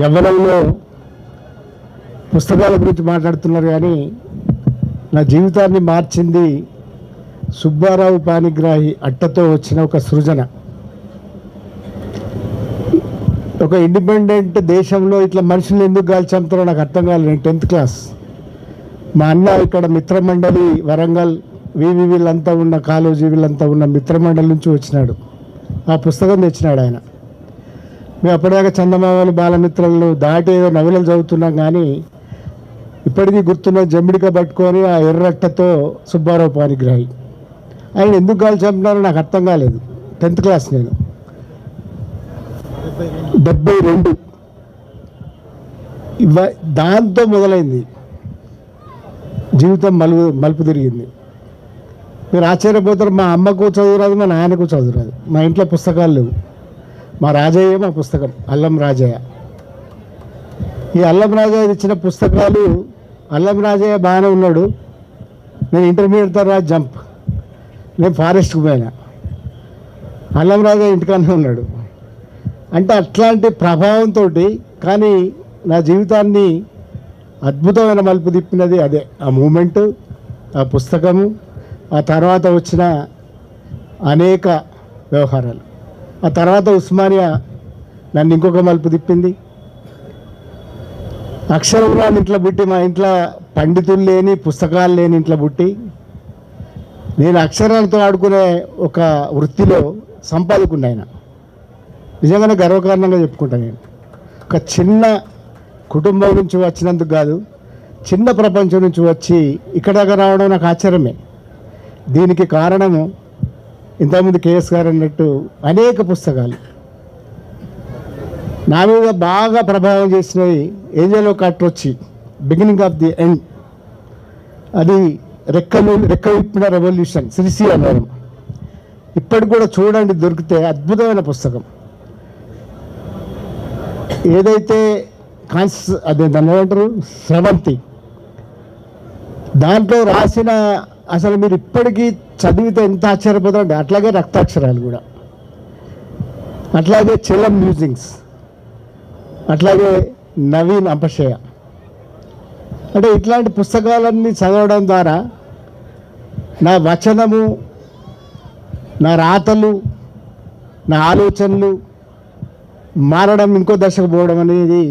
యవ్వనంలో పుస్తకాల గురించి మాట్లాడుతున్నారు కానీ నా జీవితాన్ని మార్చింది సుబ్బారావు పాణిగ్రాహి అట్టతో వచ్చిన ఒక సృజన. ఒక ఇండిపెండెంట్ దేశంలో ఇట్లా మనుషులు ఎందుకు కాల్చంతారో నాకు అర్థం కాలేదు. నేను 10th క్లాస్. మా అన్న ఇక్కడ మిత్రమండలి వరంగల్ వీళ్ళంతా ఉన్న కాలేజీ వీళ్ళంతా ఉన్న మిత్రమండలి నుంచి వచ్చినాడు. ఆ పుస్తకం తెచ్చినాడు ఆయన. మేము అప్పటిదాకా చందమామలు బాలమిత్రులు దాటి ఏదో నవలలు చదువుతున్నాం కానీ ఇప్పటికీ గుర్తున్న జంబిడిక పట్టుకొని ఆ ఎర్రట్టతో సుబ్బారావు పాణిగ్రాహి ఆయన ఎందుకు కాల్చంటున్నారో నాకు అర్థం కాలేదు. 10th క్లాస్ నేను. 72 దాంతో మొదలైంది జీవితం మలుపు తిరిగింది. మీరు ఆశ్చర్యపోతారు, మా అమ్మకు చదువురాదు, మా నాన్నకు చదువురాదు, మా ఇంట్లో పుస్తకాలు లేవు. మా రాజయ్య మా పుస్తకం అల్లం రాజయ్య. ఈ అల్లం రాజయ్య ఇచ్చిన పుస్తకాలు, అల్లం రాజయ్య బాగానే ఉన్నాడు, నేను ఇంటర్మీడియట్ తర్వాత జంప్, నేను ఫారెస్ట్కి పోయినా, అల్లం రాజయ్య ఇంటికన్నా ఉన్నాడు. అంటే అట్లాంటి ప్రభావంతో కానీ నా జీవితాన్ని అద్భుతమైన మలుపు తిప్పినది అదే, ఆ మూమెంటు, ఆ పుస్తకము, ఆ తర్వాత వచ్చిన అనేక వ్యవహారాలు. ఆ తర్వాత ఉస్మానియా నన్ను ఇంకొక మలుపు తిప్పింది. అక్షరం రాని ఇంట్లో పుట్టి, మా ఇంట్లో పండితులు లేని పుస్తకాలు లేని ఇంట్లో పుట్టి నేను అక్షరాలతో ఆడుకునే ఒక వృత్తిలో సంపాదకుడిని ఆయన. నిజంగానే గర్వకారణంగా చెప్పుకుంటాను. నేను ఒక చిన్న కుటుంబం నుంచి వచ్చినందుకు కాదు, చిన్న ప్రపంచం నుంచి వచ్చి ఇక్కడ దాకా రావడం నాకు ఆశ్చర్యమే. దీనికి కారణము ఇంతకుముందు కేఎస్ గారు అన్నట్టు అనేక పుస్తకాలు నా మీద బాగా ప్రభావం చేసినవి. ఏంజల్ ఒక వచ్చి బిగినింగ్ ఆఫ్ ది ఎండ్, అది రెక్క విప్పిన రెవల్యూషన్, సిరిసి అన్నారు. ఇప్పటికి కూడా చూడండి, దొరికితే అద్భుతమైన పుస్తకం. ఏదైతే అదే దాన్ని ఏమంటారు, స్రవంతి, దాంట్లో రాసిన, అసలు మీరు ఇప్పటికీ చదివితే ఎంత ఆశ్చర్యపోతారండి. అట్లాగే రక్తాక్షరాలు కూడా, అట్లాగే చెలం మ్యూజింగ్స్, అట్లాగే నవీన్ అంపశయ. అంటే ఇట్లాంటి పుస్తకాలన్నీ చదవడం ద్వారా నా వచనము, నా రాతలు, నా ఆలోచనలు మారడం, ఇంకో దశకు పోవడం అనేది